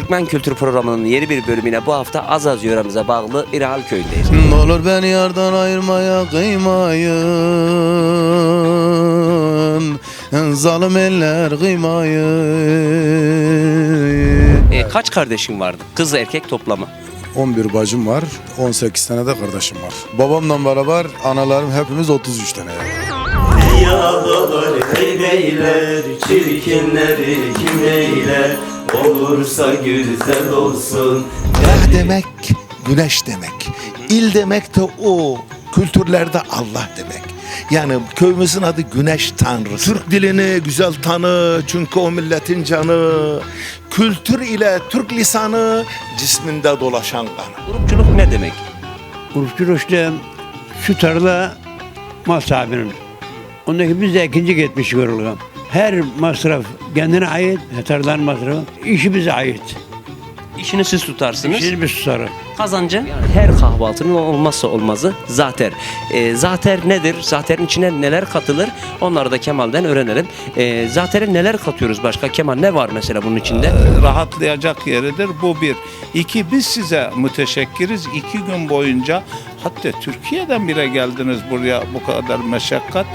Türkmen Kültür Programı'nın yeni bir bölümüne bu hafta Azaz yöremize bağlı İrahal köyündeyiz. Ne olur beni yardan ayırmaya kıymayın, zalim eller kıymayın. Kaç kardeşin vardı? Kız erkek toplamı. 11 bacım var, 18 tane de kardeşim var. Babamla beraber analarım hepimiz 33 tane. Yağlar eyleyler, çirkinleri kim eyler? Olursa güzel olsun. Rah demek güneş demek. İl demek de o. Kültürlerde Allah demek. Yani köyümüzün adı Güneş Tanrısı. Türk dilini güzel tanı çünkü o milletin canı. Kültür ile Türk lisanı cisminde dolaşan kanı. Grupçuluk ne demek? Grupçuluk işte şu tarla mal sahibinin. Ondaki biz de ikinci gitmiş görülüyor. Her masraf kendine ait, tarlanın masrafı işi bize ait. İşini siz tutarsınız. İşini biz tutarız. Kazancı her kahvaltının olmazsa olmazı zater. Zater nedir? Zaterin içine neler katılır? Onları da Kemal'den öğrenelim. Zatere neler katıyoruz başka? Kemal ne var mesela bunun içinde? Rahatlayacak yeridir. Bu bir. İki, biz size müteşekkiriz. 2 gün boyunca hatta Türkiye'den bile geldiniz buraya bu kadar meşakkat.